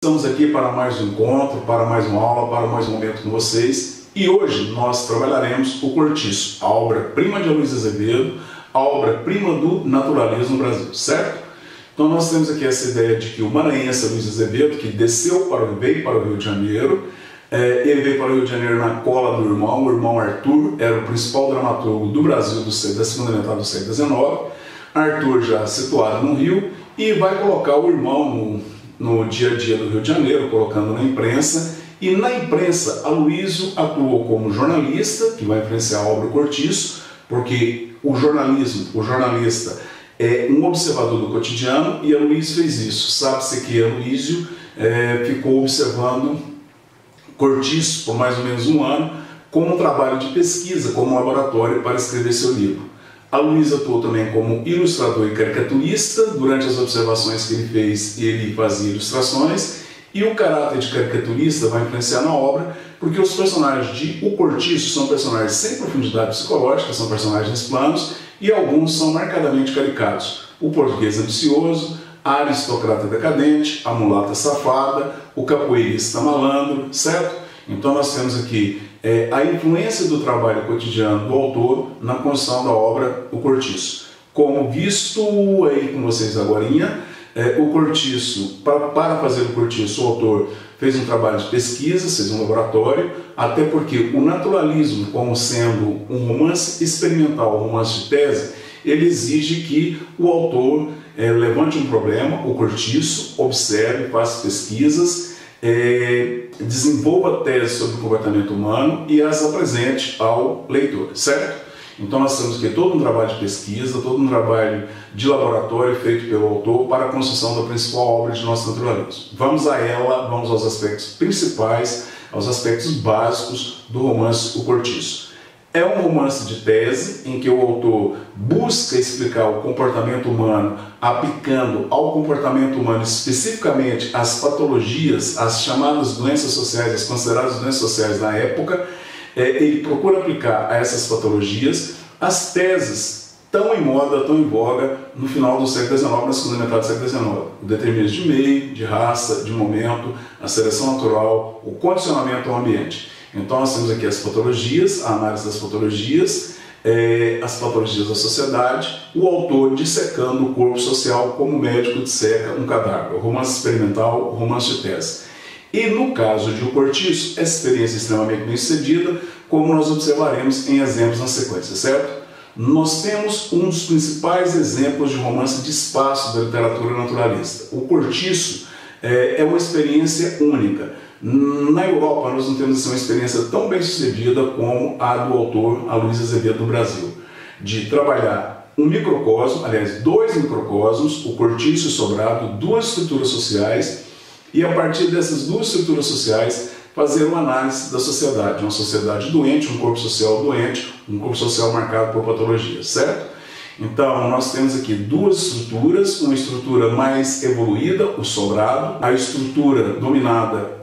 Estamos aqui para mais um encontro, para mais uma aula, para mais um momento com vocês. E hoje nós trabalharemos o Cortiço, a obra-prima de Aloysio Azevedo, a obra-prima do naturalismo no Brasil, certo? Então nós temos aqui essa ideia de que o maranhense Aloysio Azevedo, que veio para o Rio de Janeiro, ele veio para o Rio de Janeiro na cola do irmão. O irmão Arthur era o principal dramaturgo do Brasil da segunda metade do século XIX. Arthur já situado no Rio, e vai colocar o irmão no dia a dia do Rio de Janeiro, colocando na imprensa. E na imprensa, Aloysio atuou como jornalista, que vai influenciar a obra Cortiço, porque o jornalista é um observador do cotidiano, e Aloysio fez isso. Sabe-se que Aloysio ficou observando Cortiço por mais ou menos um ano, como um trabalho de pesquisa, como um laboratório para escrever seu livro. Aloysio atuou também como ilustrador e caricaturista. Durante as observações que ele fez, ele fazia ilustrações, e o caráter de caricaturista vai influenciar na obra, porque os personagens de O Cortiço são personagens sem profundidade psicológica, são personagens planos, e alguns são marcadamente caricatos. O português ambicioso, a aristocrata decadente, a mulata safada, o capoeirista malandro, certo? Então nós temos aqui a influência do trabalho cotidiano do autor na construção da obra O Cortiço. Como visto aí com vocês agorinha, o Cortiço, para fazer o Cortiço, o autor fez um trabalho de pesquisa, fez um laboratório, até porque o naturalismo, como sendo um romance experimental, um romance de tese, ele exige que o autor levante um problema, o Cortiço, observe, faça pesquisas, desenvolva tese sobre o comportamento humano e as apresente ao leitor, certo? Então nós temos aqui todo um trabalho de pesquisa, todo um trabalho de laboratório feito pelo autor para a construção da principal obra de nosso naturalismo. Vamos a ela, vamos aos aspectos principais, aos aspectos básicos do romance O Cortiço. É um romance de tese em que o autor busca explicar o comportamento humano aplicando ao comportamento humano especificamente as patologias, as chamadas doenças sociais, as consideradas doenças sociais na época. Ele procura aplicar a essas patologias as teses tão em moda, tão em voga no final do século XIX, na segunda metade do século XIX. O determinismo de meio, de raça, de momento, a seleção natural, o condicionamento ao ambiente. Então nós temos aqui as patologias, a análise das patologias, as patologias da sociedade, o autor dissecando o corpo social como o médico disseca um cadáver, o romance experimental, o romance de tese. E no caso de O Cortiço, essa experiência extremamente bem sucedida, como nós observaremos em exemplos na sequência, certo? Nós temos um dos principais exemplos de romance de espaço da literatura naturalista. O Cortiço é uma experiência única. Na Europa nós não temos uma experiência tão bem sucedida como a do autor Aloysio Azevedo do Brasil, de trabalhar um microcosmo, aliás, dois microcosmos, o Cortiço e o Sobrado, duas estruturas sociais, e a partir dessas duas estruturas sociais fazer uma análise da sociedade, uma sociedade doente, um corpo social doente, um corpo social marcado por patologias, certo? Então nós temos aqui duas estruturas, uma estrutura mais evoluída, o Sobrado, a estrutura dominada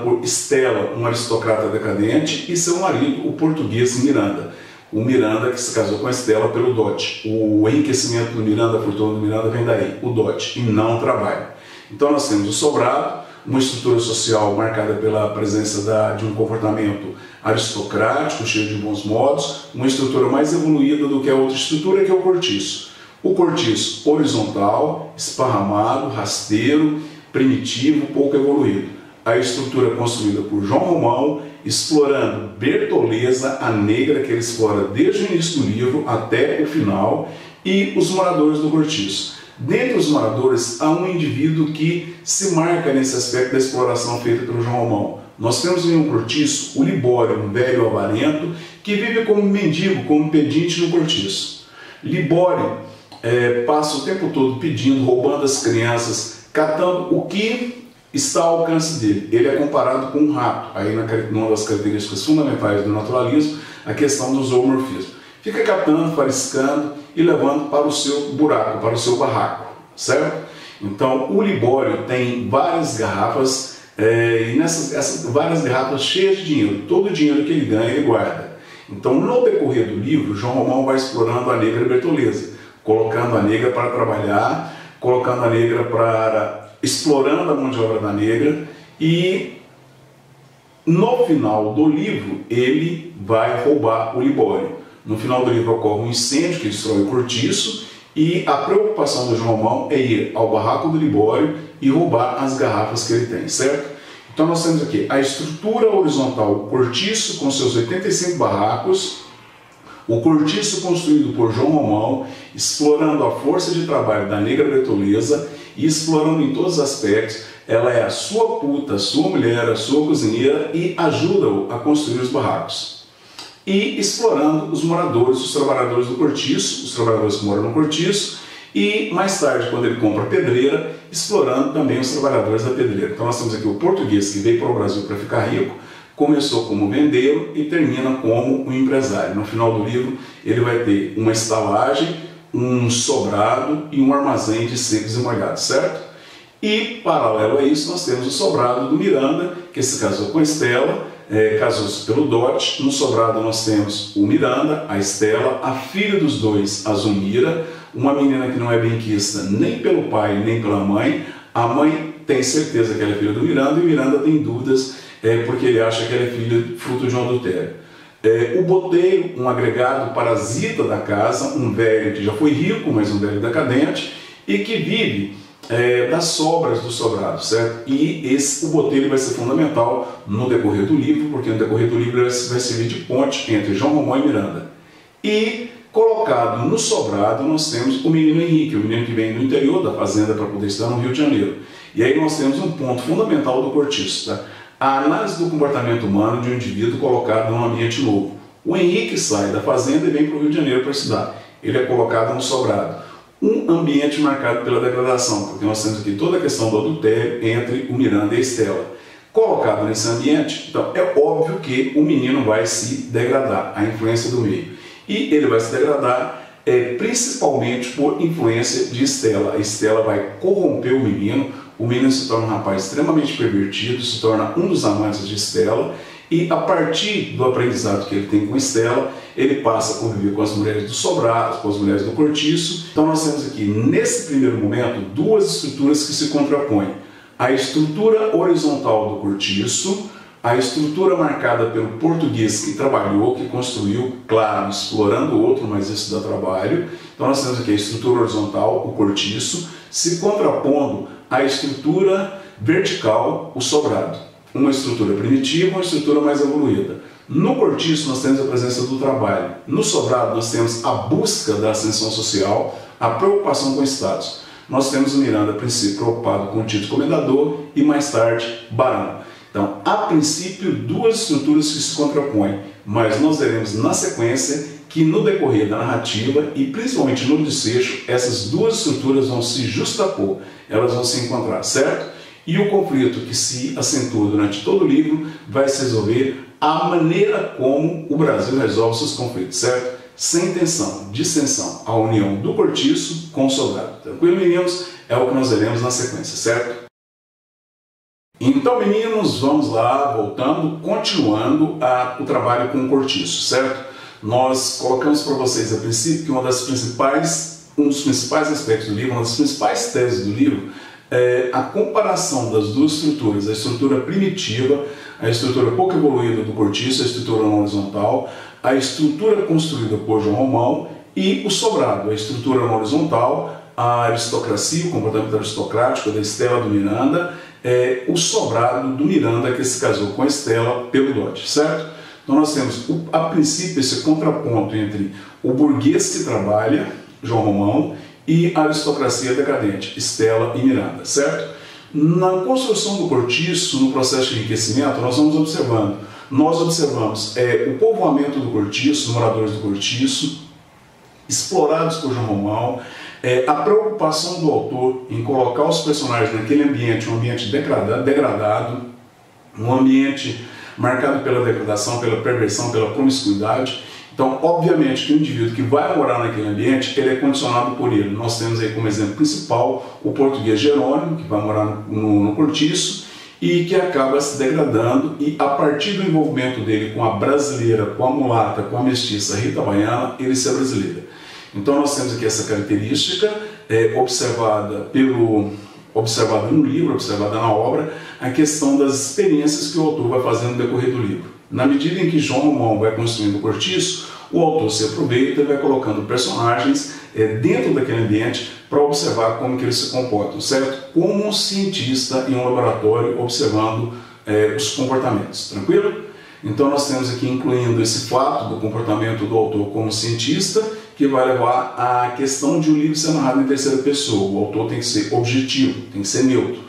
por Estela, um aristocrata decadente, e seu marido, o português Miranda. O Miranda que se casou com a Estela pelo dote. O enriquecimento do Miranda, a fortuna do Miranda vem daí, o dote, e não o trabalho. Então nós temos o Sobrado, uma estrutura social marcada pela presença de um comportamento aristocrático, cheio de bons modos, uma estrutura mais evoluída do que a outra estrutura, que é o Cortiço. O Cortiço horizontal, esparramado, rasteiro, primitivo, pouco evoluído. A estrutura construída por João Romão, explorando Bertoleza, a negra, que ele explora desde o início do livro até o final, e os moradores do Cortiço. Dentre os moradores, há um indivíduo que se marca nesse aspecto da exploração feita pelo João Romão. Nós temos em Um Cortiço o Libório, um velho avarento, que vive como mendigo, como pedinte no Cortiço. Libório passa o tempo todo pedindo, roubando as crianças, catando o que está ao alcance dele. Ele é comparado com um rato, aí numa das características fundamentais do naturalismo, a questão do zoomorfismo. Fica catando, fariscando e levando para o seu buraco, para o seu barraco, certo? Então o Libório tem várias garrafas, e essas várias garrafas cheias de dinheiro. Todo o dinheiro que ele ganha, ele guarda. Então no decorrer do livro, João Romão vai explorando a negra Bertoleza, colocando a negra para trabalhar colocando a negra explorando a mão de obra da negra, e no final do livro ele vai roubar o Libório. No final do livro ocorre um incêndio que destrói o cortiço, e a preocupação do João Romão é ir ao barraco do Libório e roubar as garrafas que ele tem, certo? Então nós temos aqui a estrutura horizontal, o cortiço com seus 85 barracos, o cortiço construído por João Romão, explorando a força de trabalho da negra bertoleza e explorando em todos os aspectos. Ela é a sua puta, a sua mulher, a sua cozinheira, e ajuda-o a construir os barracos. E explorando os moradores, os trabalhadores do cortiço, os trabalhadores que moram no cortiço, e mais tarde, quando ele compra a pedreira, explorando também os trabalhadores da pedreira. Então nós temos aqui o português que veio para o Brasil para ficar rico, começou como vendeiro e termina como um empresário. No final do livro ele vai ter uma estalagem, um sobrado e um armazém de secos e molhados, certo? E paralelo a isso nós temos o sobrado do Miranda, que se casou com a Estela, casou-se pelo dote. No sobrado nós temos o Miranda, a Estela, a filha dos dois, a Zumira, uma menina que não é benquista nem pelo pai nem pela mãe. A mãe tem certeza que ela é filha do Miranda, e o Miranda tem dúvidas porque ele acha que ela é filha fruto de um adultério. O boteiro, um agregado parasita da casa, um velho que já foi rico, mas um velho decadente, e que vive das sobras do sobrado, certo? E o boteiro vai ser fundamental no decorrer do livro, porque no decorrer do livro vai servir de ponte entre João Romão e Miranda. E colocado no sobrado nós temos o menino Henrique, o menino que vem do interior da fazenda para poder estar no Rio de Janeiro. E aí nós temos um ponto fundamental do cortiço, tá? A análise do comportamento humano de um indivíduo colocado num ambiente novo. O Henrique sai da fazenda e vem para o Rio de Janeiro para estudar. Ele é colocado no sobrado. Um ambiente marcado pela degradação, porque nós temos aqui toda a questão do adultério entre o Miranda e a Estela. Colocado nesse ambiente, então é óbvio que o menino vai se degradar, a influência do meio. E ele vai se degradar principalmente por influência de Estela. A Estela vai corromper o menino se torna um rapaz extremamente pervertido, se torna um dos amantes de Estela, e a partir do aprendizado que ele tem com Estela, ele passa a conviver com as mulheres do sobrado, com as mulheres do cortiço. Então nós temos aqui, nesse primeiro momento, duas estruturas que se contrapõem. A estrutura horizontal do cortiço, a estrutura marcada pelo português que trabalhou, que construiu, claro, explorando o outro, mas isso dá trabalho. Então nós temos aqui a estrutura horizontal, o cortiço, se contrapondo à estrutura vertical, o sobrado. Uma estrutura primitiva, uma estrutura mais evoluída. No cortiço nós temos a presença do trabalho. No sobrado nós temos a busca da ascensão social, a preocupação com o status. Nós temos o Miranda, a princípio, preocupado com o título comendador e mais tarde barão. Então, a princípio, duas estruturas que se contrapõem, mas nós veremos na sequência que no decorrer da narrativa e principalmente no desfecho, essas duas estruturas vão se justapor, elas vão se encontrar, certo? E o conflito que se acentua durante todo o livro vai se resolver a maneira como o Brasil resolve seus conflitos, certo? Sem tensão, distensão, a união do cortiço com o sobrado. Tranquilo, meninos? É o que nós veremos na sequência, certo? Então, meninos, vamos lá, voltando, continuando o trabalho com o cortiço, certo? Nós colocamos para vocês a princípio que um dos principais aspectos do livro, uma das principais teses do livro, é a comparação das duas estruturas, a estrutura primitiva, a estrutura pouco evoluída do cortiço, a estrutura não horizontal, a estrutura construída por João Romão e o sobrado, a estrutura não horizontal, a aristocracia, o comportamento aristocrático da Estela do Miranda, o sobrado do Miranda que se casou com a Estela pelo dote, certo? Então nós temos a princípio esse contraponto entre o burguês que trabalha, João Romão, e a aristocracia decadente, Estela e Miranda, certo? Na construção do cortiço, no processo de enriquecimento, nós observamos o povoamento do cortiço, moradores do cortiço, explorados por João Romão, a preocupação do autor em colocar os personagens naquele ambiente, um ambiente degradado, um ambiente marcado pela degradação, pela perversão, pela promiscuidade. Então, obviamente, que o indivíduo que vai morar naquele ambiente, ele é condicionado por ele. Nós temos aí como exemplo principal o português Jerônimo, que vai morar no cortiço e que acaba se degradando, e a partir do envolvimento dele com a brasileira, com a mulata, com a mestiça Rita Baiana, ele se abrasileira. Então nós temos aqui essa característica observada no livro, observada na obra, a questão das experiências que o autor vai fazendo no decorrer do livro. Na medida em que João Romão vai construindo o cortiço, o autor se aproveita e vai colocando personagens dentro daquele ambiente para observar como que eles se comportam, certo? Como um cientista em um laboratório observando os comportamentos, tranquilo? Então nós temos aqui incluindo esse fato do comportamento do autor como cientista, que vai levar à questão de o livro ser narrado em terceira pessoa. O autor tem que ser objetivo, tem que ser neutro,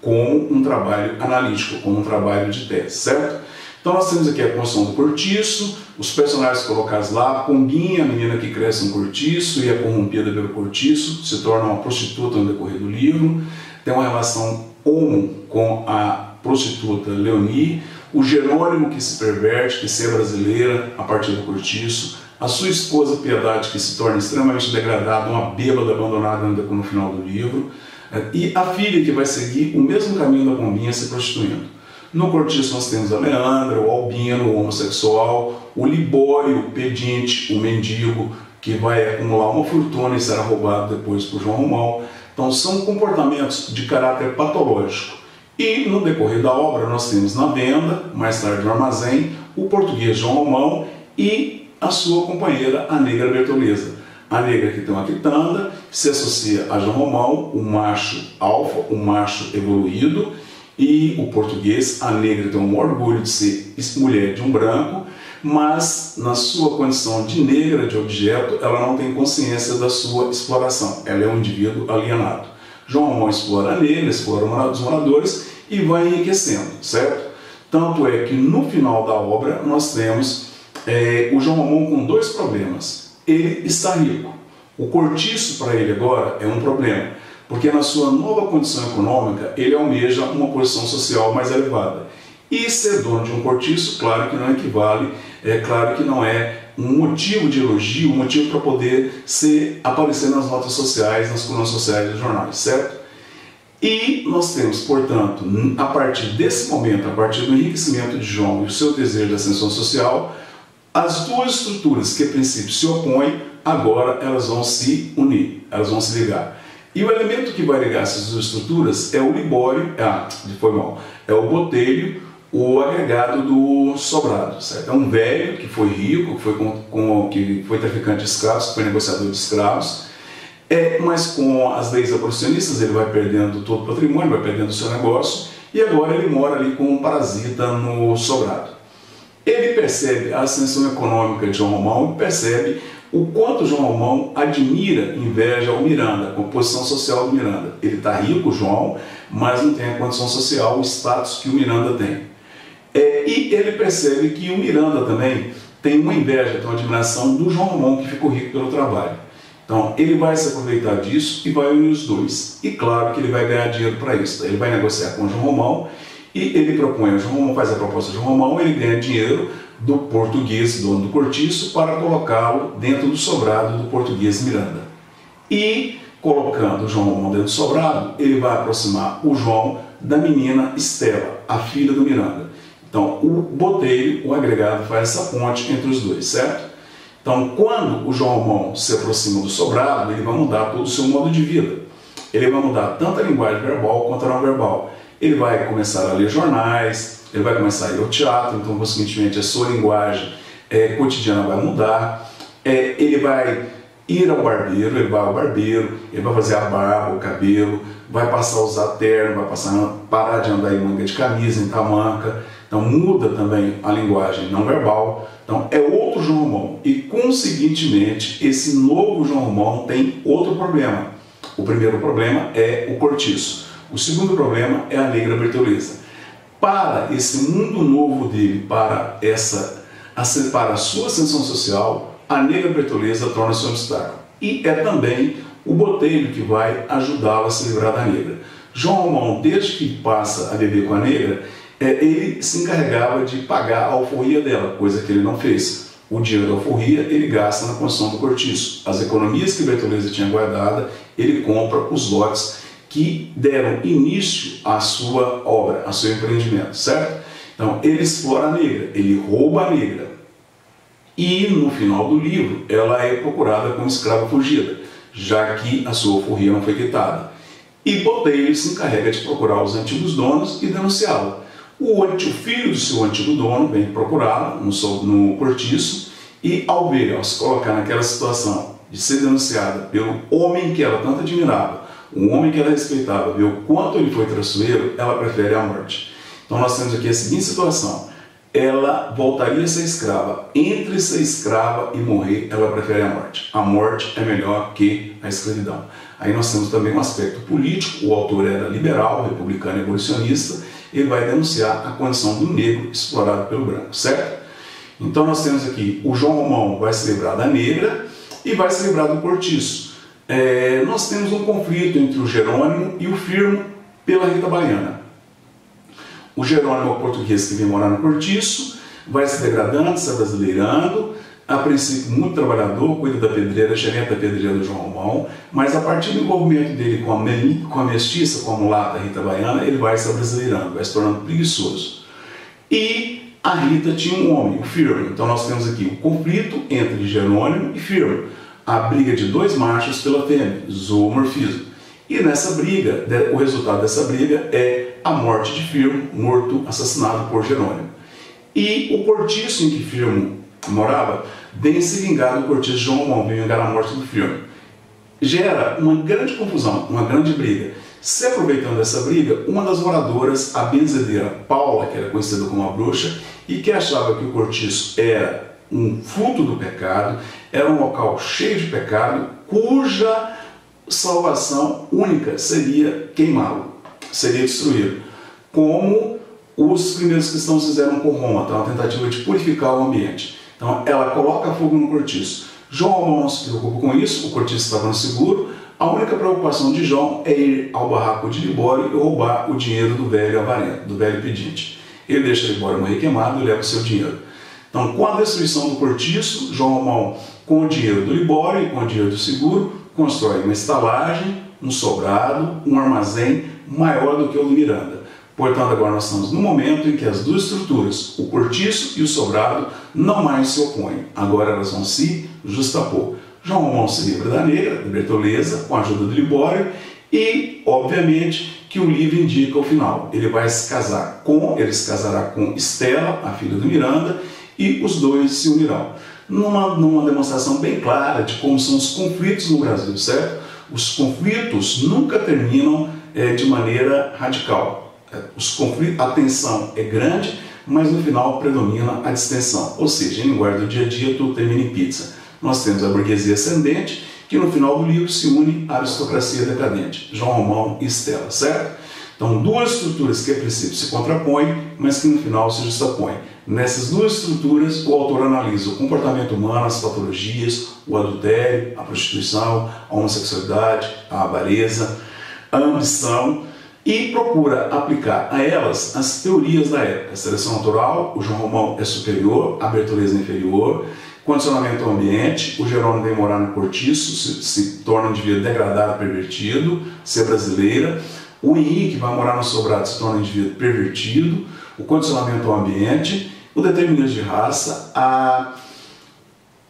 como um trabalho analítico, como um trabalho de tese, certo? Então nós temos aqui a construção do cortiço, os personagens colocados lá, a Pombinha, a menina que cresce no cortiço e é corrompida pelo cortiço, se torna uma prostituta no decorrer do livro, tem uma relação homo com a prostituta Leonie, o Jerônimo que se perverte, que se é brasileira a partir do cortiço, a sua esposa Piedade que se torna extremamente degradada, uma bêbada abandonada no final do livro, e a filha que vai seguir o mesmo caminho da Pombinha se prostituindo. No cortiço nós temos a Leandra, o Albino, o homossexual, o Libório, o pedinte, o mendigo, que vai acumular uma fortuna e será roubado depois por João Romão. Então são comportamentos de caráter patológico. E no decorrer da obra nós temos na venda, mais tarde no armazém, o português João Romão e a sua companheira, a negra Bertoleza. A negra que tem uma quitanda, se associa a João Romão, o macho alfa, o macho evoluído, e o português, a negra tem um orgulho de ser mulher de um branco, mas na sua condição de negra, de objeto, ela não tem consciência da sua exploração, ela é um indivíduo alienado. João Romão explora a negra, explora os moradores e vai enriquecendo, certo? Tanto é que no final da obra nós temos o João Romão com dois problemas. Ele está rico. O cortiço para ele agora é um problema, porque na sua nova condição econômica ele almeja uma posição social mais elevada. E ser dono de um cortiço, claro que não equivale, claro que não é um motivo de elogio, um motivo para poder aparecer nas notas sociais, nas colunas sociais dos jornais, certo? E nós temos, portanto, a partir desse momento, a partir do enriquecimento de João e o seu desejo de ascensão social, as duas estruturas que a princípio se opõem, agora elas vão se unir, elas vão se ligar. E o elemento que vai ligar essas duas estruturas é o Libório, é o Botelho, o agregado do Sobrado, certo? É um velho que foi rico, que foi traficante de escravos, que foi negociador de escravos, mas com as leis abolicionistas ele vai perdendo todo o patrimônio, vai perdendo o seu negócio, e agora ele mora ali como um parasita no Sobrado. Ele percebe a ascensão econômica de João Romão e percebe o quanto João Romão admira, inveja o Miranda, a composição social do Miranda. Ele está rico, João, mas não tem a condição social, o status que o Miranda tem. E ele percebe que o Miranda também tem uma inveja, tem uma admiração do João Romão, que ficou rico pelo trabalho. Então ele vai se aproveitar disso e vai unir os dois. E claro que ele vai ganhar dinheiro para isso. Ele vai negociar com o João Romão e ele propõe, o João Romão faz a proposta do João Romão, ele ganha dinheiro do português, dono do cortiço, para colocá-lo dentro do sobrado do português Miranda. E colocando o João Romão dentro do sobrado, ele vai aproximar o João da menina Estela, a filha do Miranda. Então o Botelho, o agregado, faz essa ponte entre os dois, certo? Então quando o João Romão se aproxima do sobrado, ele vai mudar todo o seu modo de vida. Ele vai mudar tanto a linguagem verbal quanto a não verbal. Ele vai começar a ler jornais, ele vai começar a ir ao teatro, então consequentemente a sua linguagem cotidiana vai mudar. Ele vai ir ao barbeiro, ele vai ao barbeiro, ele vai fazer a barba, o cabelo, vai passar a usar terno, vai parar de andar em manga de camisa, em tamanca. Então muda também a linguagem não verbal. Então é outro João Romão. E conseguintemente esse novo João Romão tem outro problema. O primeiro problema é o cortiço. O segundo problema é a negra Bertoleza. Para esse mundo novo dele, para a sua ascensão social, a negra Bertoleza torna-se um obstáculo. E é também o Botelho que vai ajudá-lo a se livrar da negra. João Romão, desde que passa a viver com a negra, ele se encarregava de pagar a alforria dela, coisa que ele não fez. O dinheiro da alforria ele gasta na construção do cortiço. As economias que Bertoleza tinha guardada, ele compra os lotes que deram início à sua obra, ao seu empreendimento, certo? Então ele explora a negra, ele rouba a negra. E no final do livro ela é procurada como escrava fugida. já que a sua alforria não foi quitada. E Botelho se encarrega de procurar os antigos donos e denunciá-lo. O filho do seu antigo dono vem procurá-lo no cortiço e, ao ver, ao se colocar naquela situação de ser denunciada pelo homem que ela tanto admirava, um homem que ela respeitava, ver o quanto ele foi traiçoeiro, ela prefere a morte. Então nós temos aqui a seguinte situação: ela voltaria a ser escrava. Entre ser escrava e morrer, ela prefere a morte. A morte é melhor que a escravidão. Aí nós temos também um aspecto político. O autor era liberal, republicano e abolicionista. Ele vai denunciar a condição do negro explorado pelo branco, certo? Então nós temos aqui, o João Romão vai se livrar da negra e vai se livrar do cortiço. Nós temos um conflito entre o Jerônimo e o Firmo pela Rita Baiana. O Jerônimo é o português que vem morar no cortiço, vai se degradando, se brasileirando, a princípio muito trabalhador, cuida da pedreira, gerente da pedreira do João Romão, mas a partir do envolvimento dele com a mestiça, com a mulata Rita Baiana, ele vai se brasileirando, vai se tornando preguiçoso. E a Rita tinha um homem, o Firmo. Então nós temos aqui o conflito entre Jerônimo e Firmo, a briga de dois machos pela fêmea, zoomorfismo. E nessa briga, o resultado dessa briga é a morte de Firmo, morto, assassinado por Jerônimo. E o cortiço em que Firmo morava vem se vingar do cortiço de João Romão, vem vingar a morte do Firmo. Gera uma grande confusão, uma grande briga. Se aproveitando dessa briga, uma das moradoras, a benzedeira Paula, que era conhecida como a bruxa, e que achava que o cortiço era um fruto do pecado, era um local cheio de pecado, cuja salvação única seria queimá-lo, seria destruí-lo, como os primeiros cristãos fizeram com Roma, então, uma tentativa de purificar o ambiente. Então ela coloca fogo no cortiço. João Romão não se preocupa com isso, o cortiço estava no seguro. A única preocupação de João é ir ao barraco de Libório e roubar o dinheiro do velho avarento, do velho pedinte. Ele deixa Libório morrer queimado e leva o seu dinheiro. Então, com a destruição do cortiço, João Romão, com o dinheiro do Libório e com o dinheiro do seguro, constrói uma estalagem, um sobrado, um armazém maior do que o do Miranda. Portanto, agora nós estamos no momento em que as duas estruturas, o cortiço e o sobrado, não mais se opõem. Agora elas vão se justapor. João Romão se livra da negra, da Bertoleza, com a ajuda do Libório, e, obviamente, que o livro indica o final. Ele se casará com Estela, a filha do Miranda, e os dois se unirão. Numa demonstração bem clara de como são os conflitos no Brasil, certo? Os conflitos nunca terminam de maneira radical. A tensão é grande, mas no final predomina a distensão. Ou seja, em linguagem do dia a dia, tudo termina em pizza. Nós temos a burguesia ascendente, que no final do livro se une à aristocracia decadente, João Romão e Estela, certo? Então, duas estruturas que a princípio se contrapõem, mas que no final se justapõem. Nessas duas estruturas, o autor analisa o comportamento humano, as patologias, o adultério, a prostituição, a homossexualidade, a avareza, a ambição, e procura aplicar a elas as teorias da época. A seleção natural, o João Romão é superior, a Bertoleza é inferior. Condicionamento ao ambiente, o Jerônimo vem morar no cortiço, se torna um indivíduo degradado, pervertido, ser brasileira. O Henrique vai morar no sobrado, se torna um indivíduo pervertido. O condicionamento ao ambiente, o determinismo de raça, a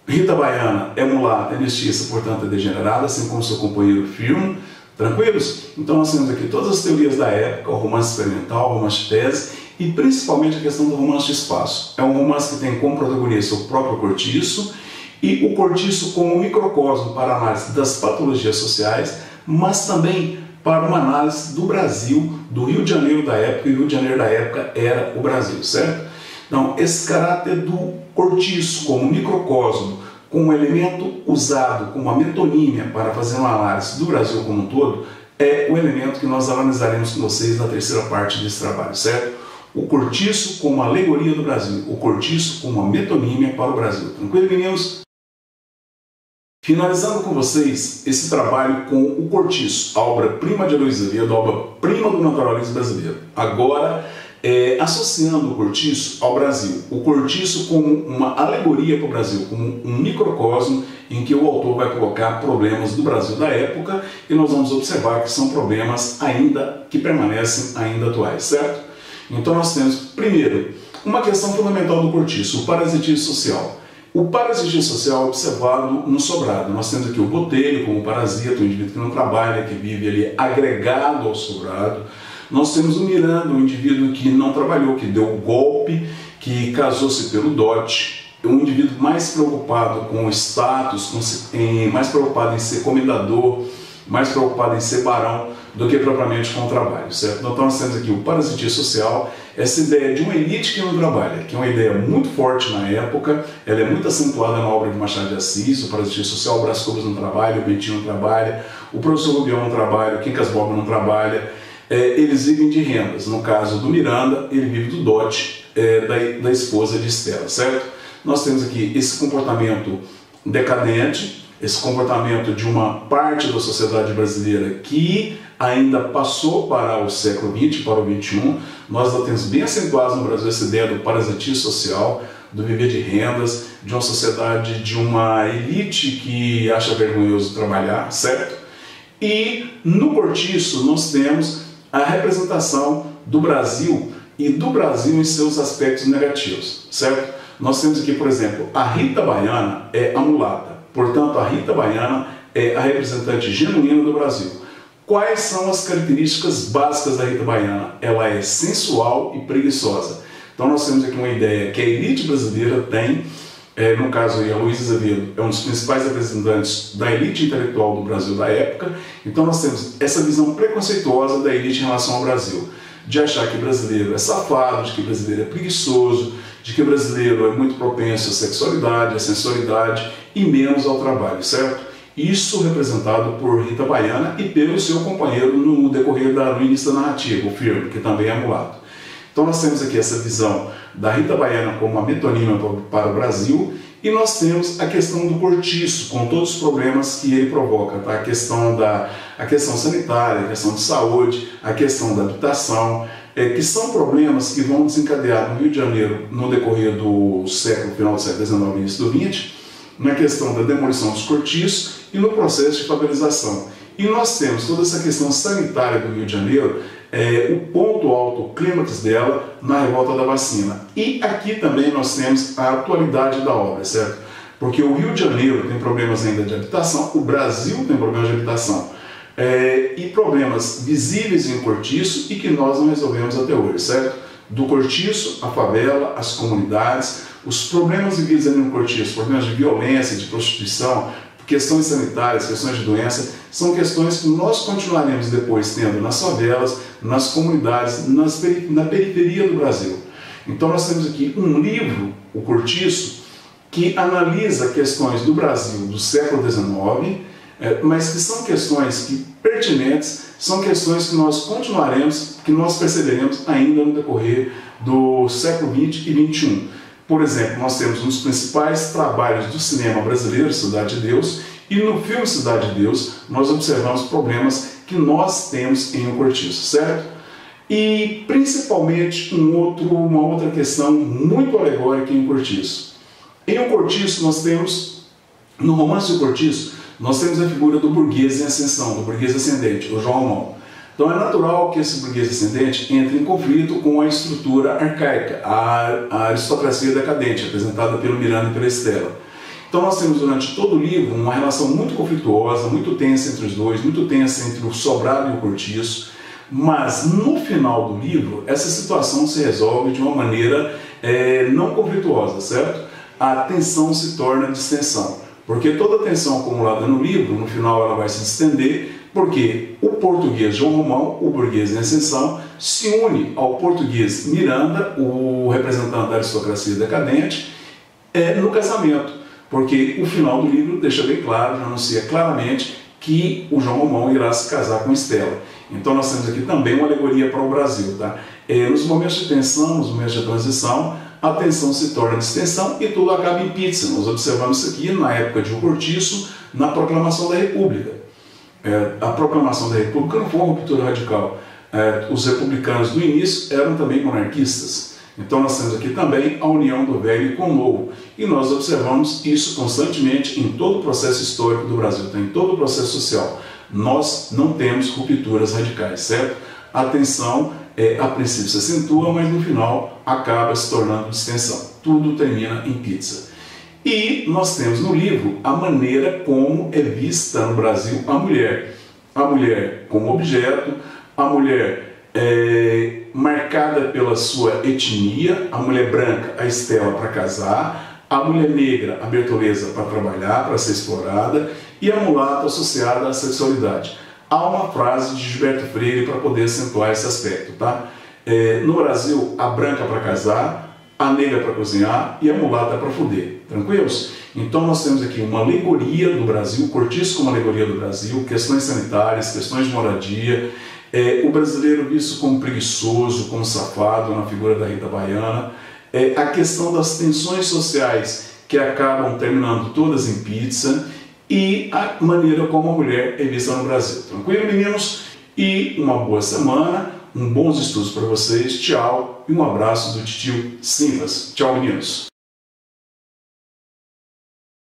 Rita Baiana é mulata, é mestiça, portanto é degenerada, assim como seu companheiro Firmo. Tranquilos? Então nós temos aqui todas as teorias da época, o romance experimental, o romance de tese, e principalmente a questão do romance de espaço. É um romance que tem como protagonista o próprio cortiço, e o cortiço como microcosmo para análise das patologias sociais, mas também para uma análise do Brasil, do Rio de Janeiro da época, e o Rio de Janeiro da época era o Brasil, certo? Então, esse caráter do cortiço como microcosmo, com um elemento usado como a metonímia para fazer uma análise do Brasil como um todo, é o elemento que nós analisaremos com vocês na terceira parte desse trabalho, certo? O cortiço como alegoria do Brasil, o cortiço como uma metonímia para o Brasil. Tranquilo, meninos? Finalizando com vocês esse trabalho com o cortiço, a obra-prima de Aloysio Azevedo, a obra-prima do naturalismo brasileiro. Agora, associando o cortiço ao Brasil, o cortiço como uma alegoria para o Brasil, como um microcosmo em que o autor vai colocar problemas do Brasil da época, e nós vamos observar que são problemas que permanecem ainda atuais, certo? Então nós temos, primeiro, uma questão fundamental do cortiço, o parasitismo social. O parasitismo social é observado no sobrado. Nós temos aqui o botelho como parasita, o indivíduo que não trabalha, que vive ali agregado ao sobrado. Nós temos o Miranda, um indivíduo que não trabalhou, que deu o golpe, que casou-se pelo dote. Um indivíduo mais preocupado com o status, mais preocupado em ser comendador, mais preocupado em ser barão do que propriamente com o trabalho, certo? Então nós temos aqui o parasitismo social, essa ideia de uma elite que não trabalha, que é uma ideia muito forte na época, ela é muito acentuada na obra de Machado de Assis, o parasitismo social, o Brás Cubas não trabalha, o Bentinho não trabalha, o professor Rubião não trabalha, o Quincas Borba não trabalha, eles vivem de rendas. No caso do Miranda, ele vive do dote da esposa de Estela, certo? Nós temos aqui esse comportamento decadente, esse comportamento de uma parte da sociedade brasileira que ainda passou para o século XX, para o XXI. Nós já temos bem acentuados no Brasil essa ideia do parasitismo social, do viver de rendas, de uma sociedade, de uma elite que acha vergonhoso trabalhar, certo? E no Cortiço nós temos a representação do Brasil e do Brasil em seus aspectos negativos, certo? Nós temos aqui, por exemplo, a Rita Baiana é a mulata, portanto a Rita Baiana é a representante genuína do Brasil. Quais são as características básicas da Rita Baiana? Ela é sensual e preguiçosa. Então nós temos aqui uma ideia que a elite brasileira tem, no caso aí a Luiza Azevedo é um dos principais representantes da elite intelectual do Brasil da época. Então nós temos essa visão preconceituosa da elite em relação ao Brasil, de achar que brasileiro é safado, de que brasileiro é preguiçoso, de que brasileiro é muito propenso à sexualidade, à sensualidade e menos ao trabalho, certo? Isso representado por Rita Baiana e pelo seu companheiro no decorrer do início da narrativa, o Firmo, que também é mulato. Então nós temos aqui essa visão da Rita Baiana como uma metonímia para o Brasil, e nós temos a questão do cortiço, com todos os problemas que ele provoca, tá? A questão sanitária, a questão de saúde, a questão da habitação, que são problemas que vão desencadear no Rio de Janeiro no decorrer do século, final do século XIX e início do XX, na questão da demolição dos cortiços e no processo de favelização. E nós temos toda essa questão sanitária do Rio de Janeiro, o ponto alto, o clímax dela, na revolta da vacina. E aqui também nós temos a atualidade da obra, certo? Porque o Rio de Janeiro tem problemas ainda de habitação, o Brasil tem problemas de habitação, e problemas visíveis em cortiço e que nós não resolvemos até hoje, certo? Do cortiço, a favela, as comunidades, os problemas vividos ali no cortiço, problemas de violência, de prostituição, questões sanitárias, questões de doença, são questões que nós continuaremos depois tendo nas favelas, nas comunidades, na periferia do Brasil. Então nós temos aqui um livro, o Cortiço, que analisa questões do Brasil do século XIX, mas que são questões pertinentes, são questões que nós continuaremos, que nós perceberemos ainda no decorrer do século XX e XXI. Por exemplo, nós temos um dos principais trabalhos do cinema brasileiro, Cidade de Deus, e no filme Cidade de Deus nós observamos problemas que nós temos em O Cortiço, certo? E principalmente uma outra questão muito alegórica em O Cortiço. Em O Cortiço nós temos, no romance O Cortiço, nós temos a figura do burguês em ascensão, do burguês ascendente, o João Romão. Então é natural que esse burguês ascendente entre em conflito com a estrutura arcaica, a aristocracia decadente, representada pelo Miranda e pela Estela. Então nós temos durante todo o livro uma relação muito conflituosa, muito tensa entre os dois, muito tensa entre o sobrado e o cortiço, mas no final do livro essa situação se resolve de uma maneira não conflituosa, certo? A tensão se torna distensão, porque toda a tensão acumulada no livro, no final ela vai se distender, porque o português João Romão, o burguês em ascensão, se une ao português Miranda, o representante da aristocracia decadente, no casamento. Porque o final do livro deixa bem claro, já anuncia claramente que o João Romão irá se casar com Estela. Então nós temos aqui também uma alegoria para o Brasil, tá? Nos momentos de tensão, nos momentos de transição, a tensão se torna distensão e tudo acaba em pizza. Nós observamos isso aqui na época de O Cortiço, na proclamação da República. A proclamação da República não foi uma ruptura radical. Os republicanos do início eram também monarquistas. Então nós temos aqui também a união do velho com o novo. E nós observamos isso constantemente em todo o processo histórico do Brasil, em todo o processo social. Nós não temos rupturas radicais, certo? A tensão, a princípio se acentua, mas no final acaba se tornando distensão. Tudo termina em pizza. E nós temos no livro a maneira como é vista no Brasil a mulher. A mulher como objeto, a mulher marcada pela sua etnia, a mulher branca, a Estela para casar, a mulher negra, a Bertoleza para trabalhar, para ser explorada, e a mulata associada à sexualidade. Há uma frase de Gilberto Freire para poder acentuar esse aspecto, tá? No Brasil, a branca para casar, a negra para cozinhar e a mulata para fuder. Tranquilos? Então nós temos aqui uma alegoria do Brasil, o cortiço como alegoria do Brasil, questões sanitárias, questões de moradia, o brasileiro visto como preguiçoso, como safado na figura da Rita Baiana, a questão das tensões sociais que acabam terminando todas em pizza e a maneira como a mulher é vista no Brasil. Tranquilo, meninos? E uma boa semana, bons estudos para vocês, tchau, e um abraço do titio Simbas. Tchau, meninos!